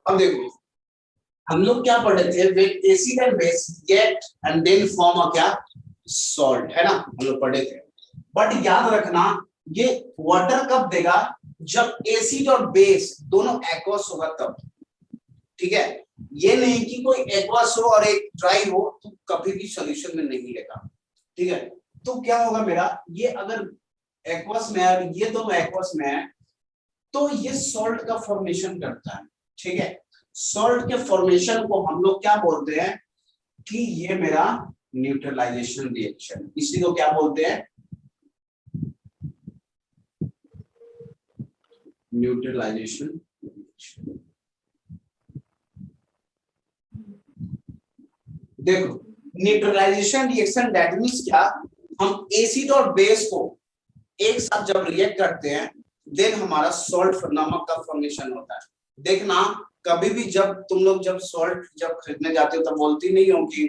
अब देखो हम लोग क्या पढ़ रहे थे, when acid and base get and then form a क्या सॉल्ट, है ना, हम लोग पढ़े थे। बट याद रखना ये वाटर कब देगा, जब एसिड और बेस दोनों एक्वस होगा तब, ठीक है। ये नहीं कि कोई एक्वस हो और एक ड्राई हो तो कभी भी सॉल्यूशन में नहीं लेगा, ठीक है। तो क्या होगा मेरा, ये अगर एक्वस में है, ये दोनों एक्वस में है, तो ये सॉल्ट का फॉर्मेशन करता है, ठीक है। सॉल्ट के फॉर्मेशन को हम लोग क्या बोलते हैं कि ये मेरा न्यूट्रलाइजेशन रिएक्शन, इसी को क्या बोलते हैं, न्यूट्रलाइजेशन रिएक्शन। देखो न्यूट्रलाइजेशन रिएक्शन दैट मींस क्या, हम एसिड और बेस को एक साथ जब रिएक्ट करते हैं देन हमारा सॉल्ट नमक का फॉर्मेशन होता है। देखना कभी भी जब तुम लोग जब सॉल्ट जब खरीदने जाते हो तब बोलती नहीं हो कि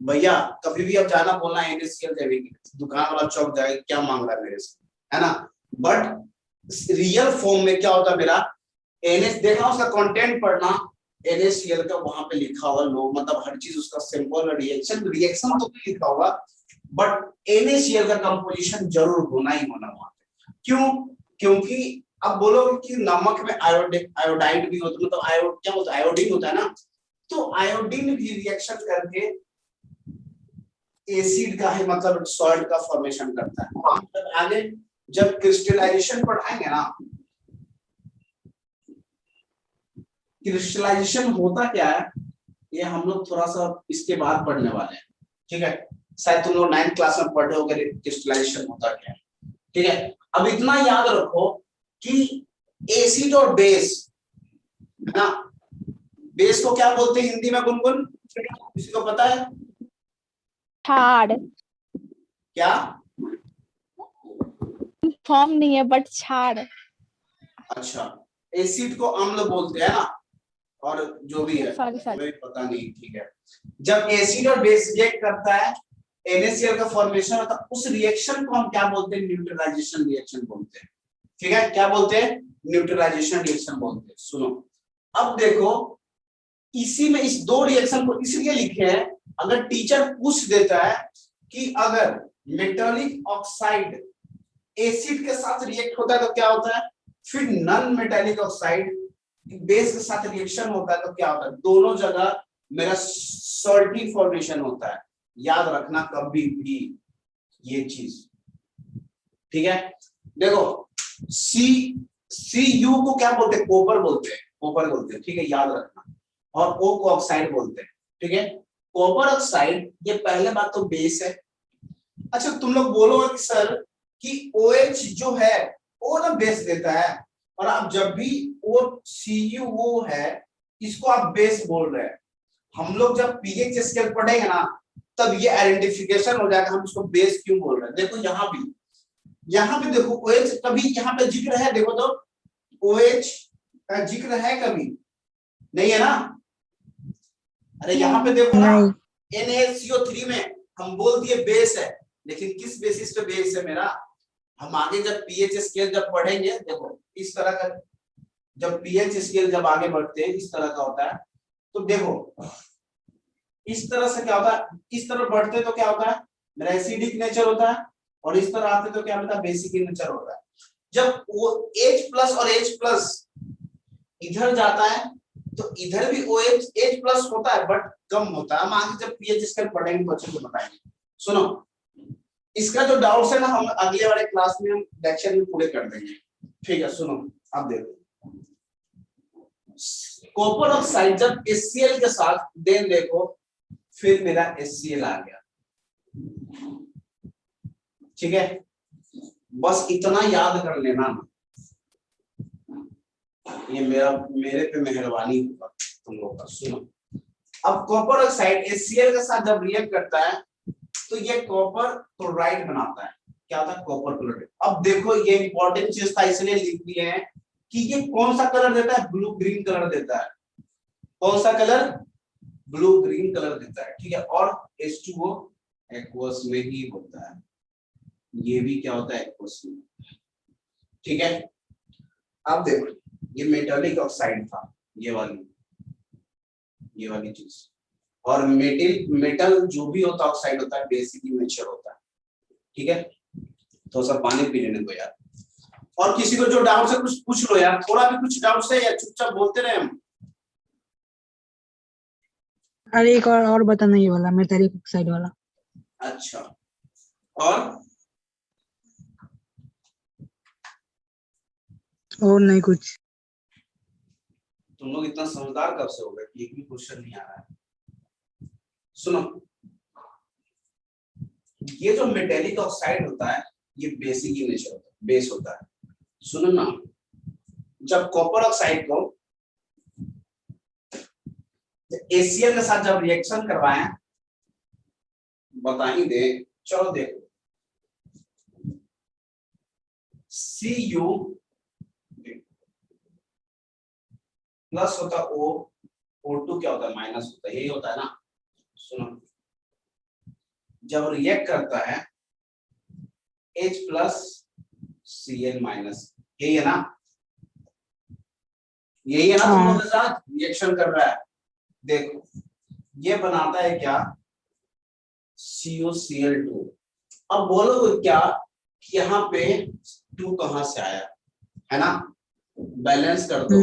भैया, कभी भी अब जाना बोलना NaCl देगी, दुकान वाला चौक जाए क्या मांग रहा है मेरे से, है ना। बट रियल फॉर्म में क्या होता है मेरा, NH देखना, उसका कंटेंट पढ़ना, NaCl का वहां पे लिखा होगा लो, मतलब हर चीज उसका सिंपल रिएक्शन तो लिखा होगा, बट NaCl का कंपोजिशन जरूर होना ही होना वहां पे। क्यों, क्योंकि अब बोलोगे कि नमक में आयोडाइड भी होता है, मतलब क्या होता है, आयोडीन होता है ना, तो आयोडीन भी रिएक्शन करके एसिड का है, मतलब सॉल्ट का फॉर्मेशन करता है। हम जब आगे जब क्रिस्टलाइजेशन पढ़ाएंगे ना, क्रिस्टलाइजेशन होता क्या है ये हम लोग थोड़ा सा इसके बाद पढ़ने वाले हैं, ठीक है। शायद तुम लोग 9th क्लास में पढ़े होगे क्रिस्टलाइजेशन होता क्या है, ठीक है। अब इतना याद रखो कि एसिड और बेस, है ना, बेस को क्या बोलते हैं हिंदी में गुनगुन, किसी को पता है? क्षार। क्या फॉर्म नहीं है बट क्षार। अच्छा, एसिड को अम्ल बोलते हैं ना, और जो भी है सॉरी मुझे पता नहीं, ठीक है। जब एसिड और बेस रिएक्ट करता है NaCl का फॉर्मेशन होता है, उस रिएक्शन को हम क्या बोलते हैं, न्यूट्रलाइजेशन रिएक्शन बोलते हैं, ठीक है। क्या बोलते हैं, न्यूट्रलाइजेशन रिएक्शन बोलते हैं। सुनो अब देखो, इसी में इस दो रिएक्शन को इसलिए लिखे हैं, अगर टीचर पूछ देता है कि अगर मेटालिक ऑक्साइड एसिड के साथ रिएक्ट होता है तो क्या होता है, फिर नॉन मेटालिक ऑक्साइड बेस के साथ रिएक्शन होता है तो क्या होता है, दोनों जगह मेरा सॉल्टी फॉर्मेशन होता है। याद रखना कभी भी ये चीज, ठीक है। देखो Cu को क्या बोलते हैं, कॉपर बोलते हैं, कॉपर बोलते हैं, ठीक है, याद रखना। और O को ऑक्साइड बोलते हैं, ठीक है। कॉपर ऑक्साइड, ये पहले बात तो बेस है। अच्छा तुम लोग बोलोगे कि सर कि OH जो है वो ना बेस देता है, और आप जब भी वो Cu है इसको आप बेस बोल रहे हैं, हम लोग जब pH स्केल पढ़ेंगे ना तब ये आइडेंटिफिकेशन हो जाएगा हम इसको बेस क्यों बोल रहे हैं। देखो यहाँ भी देखो OH कभी यहाँ पे जिक्र है, देखो तो OH का जिक्र है कभी नहीं है ना, अरे यहाँ पे देखो ना NaCO3 में हम बोल दिए बेस है, लेकिन किस बेसिस पे बेस है मेरा, हम आगे जब pH स्केल जब पढ़ेंगे, देखो इस तरह का जब pH स्केल जब आगे बढ़ते हैं इस तरह का होता है, तो देखो इस तरह से क्या होता है, इस तरह बढ़ते तो क्या होता है मेरा एसिडिक नेचर होता है, और इस तरह आते तो क्या होता है बेसिक नेचर होता है। जब वो H प्लस और H प्लस इधर जाता है तो इधर भी OH H प्लस होता है बट कम होता है। हम आगे जब pH स्केल पढ़ेंगे तो अच्छे से बताएंगे। सुनो इसका जो डाउट्स है ना हम अगले वाले क्लास में हम लेक्चर में पूरे कर देंगे, ठीक है। सुनो अब देखो कॉपर ऑक्साइड जब HCl के साथ, देन देखो फिर मेरा HCl आ गया, ठीक है। बस इतना याद कर लेना, ये मेरे पे मेहरबानी होगा तुम लोग का। सुनो अब कॉपर ऑक्साइड HCl के साथ जब रिएक्ट करता है तो ये कॉपर क्लोराइड बनाता है, क्या होता है कॉपर क्लोराइड। अब देखो ये इंपॉर्टेंट चीज था इसलिए लिख दिए हैं कि ये कौन सा कलर देता है, ब्लू ग्रीन कलर देता है। कौन सा कलर, ब्लू ग्रीन कलर देता है, ठीक है। और H2O एक्वस में ही होता है, ये भी क्या होता है एक्वस में, ठीक है। अब देखो ये मेटालिक ऑक्साइड था ये वाली, ये वाली चीज। और मेटल मेटल जो भी होता है ऑक्साइड होता है बेसिक इन नेचर होता है, ठीक है। तो सब पानी पी लेने दो यार। और किसी को जो डाउट है कुछ पूछ लो यार, थोड़ा भी कुछ डाउट है या चुपचाप बोलते रहे हम। अरे एक और बताना ये वाला मेटालिक ऑक्साइड वाला। अच्छा, और नहीं कुछ। तुम लोग इतना समझदार कब से हो गए कि एक भी क्वेश्चन नहीं आ रहा है। सुनो, ये जो मेटेलिक ऑक्साइड होता है ये बेसिक इन नेचर होता है, बेस होता है। सुनो ना, जब कॉपर ऑक्साइड को एसीएल के साथ जब रिएक्शन करवाएं, बता ही दे, चलो देखो। Cu प्लस होता है O, O2 क्या होता है माइनस होता है, यही होता है ना। सुनो, जब रिएक्ट करता है H प्लस Cl माइनस, यही है ना, यही है ना। तुम लोगों के साथ रिएक्शन कर रहा है, देखो ये बनाता है क्या, CuCl2। अब बोलोगे क्या कि यहाँ पे 2 कहां से आया, है ना, बैलेंस कर दो।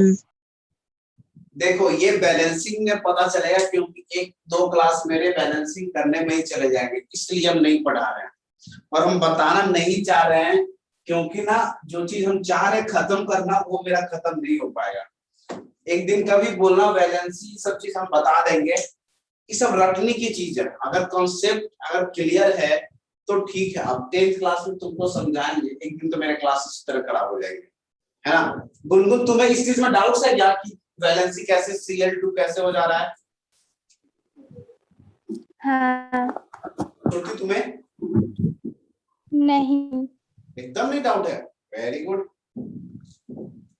देखो ये बैलेंसिंग में पता चलेगा, क्योंकि 1-2 क्लास मेरे बैलेंसिंग करने में ही चले जाएंगे, इसलिए हम नहीं पढ़ा रहे हैं। और हम बताना नहीं चाह रहे हैं, क्योंकि ना जो चीज हम चाह रहे खत्म करना वो मेरा खत्म नहीं हो पाएगा। एक दिन कभी बोलना बैलेंसिंग सब चीज हम बता देंगे, ये सब रटने की चीज है। अगर कॉन्सेप्ट अगर क्लियर है तो ठीक है। अब 10th क्लास में तुमको समझाएंगे, एक दिन तो मेरे क्लास इस तरह खराब हो जाएंगे, है ना। गुनगुन तुम्हें इस चीज में डाउट है क्या कि वैलेंसी कैसे Cl2 कैसे हो जा रहा है? हाँ। क्योंकि तुम्हें नहीं, एकदम नहीं डाउट है, वेरी गुड।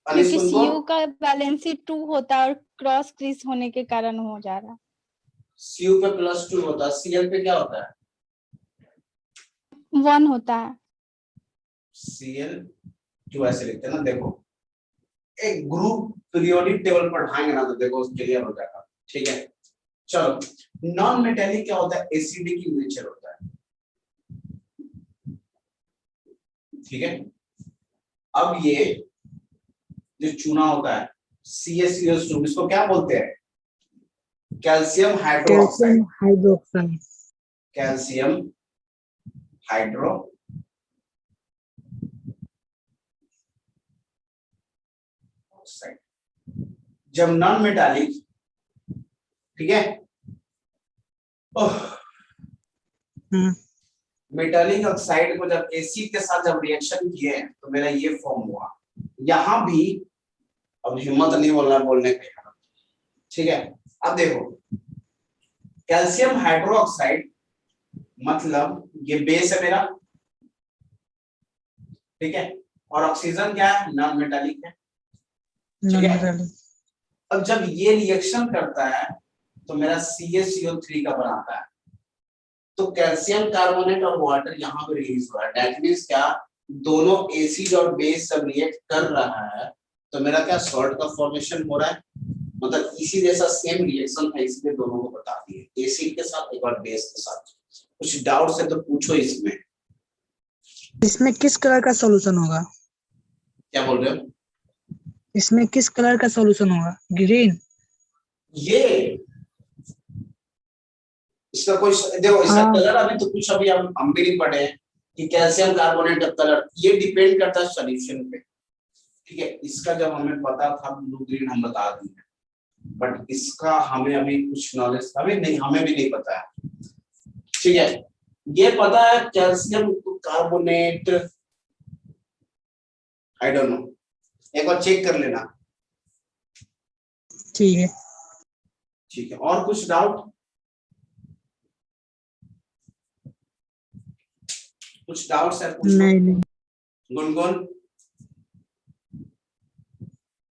क्योंकि Cu का वैलेंसी 2 होता है और क्रॉस क्रीज होने के कारण हो जा रहा है। Cu पे +2 होता है, Cl पे क्या होता है? 1 होता है। Cl2 ऐसे लिखते हैं ना। देखो एक ग्रुप पीरियोडिक टेबल पढ़ाएंगे ना तो देखो क्लियर हो जाएगा, ठीक है। चलो, नॉन मेटेलिक क्या होता है, एसिडिक इन नेचर होता है, ठीक है। अब ये जो चूना होता है CaCO2, इसको क्या बोलते हैं, calcium hydroxide. Calcium hydro oxide. जब नॉन मेटालिक, ठीक है, मेटालिक ऑक्साइड को जब एसिड के साथ जब रिएक्शन किए तो मेरा ये फॉर्म हुआ। यहां भी अब हिम्मत नहीं बोलना बोलने का, ठीक है। अब देखो कैल्शियम हाइड्रोक्साइड मतलब ये बेस है मेरा, ठीक है, और ऑक्सीजन क्या है, नॉन मेटालिक है, ठीक है। अब जब ये रिएक्शन करता है तो मेरा CaCO3 का बनाता है, तो कैल्शियम कार्बोनेट और वाटर यहाँ पे रिलीज हो रहा है। दैट मींस क्या, दोनों एसिड और बेस सब रिएक्ट कर रहा है, तो मेरा क्या सॉल्ट का फॉर्मेशन हो रहा है। मतलब इसी जैसा सेम रिएक्शन है, इसलिए दोनों को बता दिए, एसिड के साथ एक और बेस के साथ। कुछ डाउट्स है तो पूछो इसमें। इसमें किस कलर का सॉल्यूशन होगा? क्या बोल रहे हो? इसमें किस कलर का सॉल्यूशन होगा? ग्रीन? ये इसका कोई देखो, इसका कलर अभी तो कुछ अभी हम भी नहीं पढ़े हैं कि कैल्शियम कार्बोनेट का कलर, ये डिपेंड करता है सॉल्यूशन पे, ठीक है। इसका जब हमें पता था ब्लू ग्रीन हम बता दिए, बट इसका हमें अभी कुछ नॉलेज अभी नहीं, हमें भी नहीं पता है, ठीक है। ये पता है calcium carbonate, I don't know, एक बार चेक कर लेना, ठीक है। ठीक है। और कुछ डाउट? कुछ डाउट्स है? नहीं। गुनगुन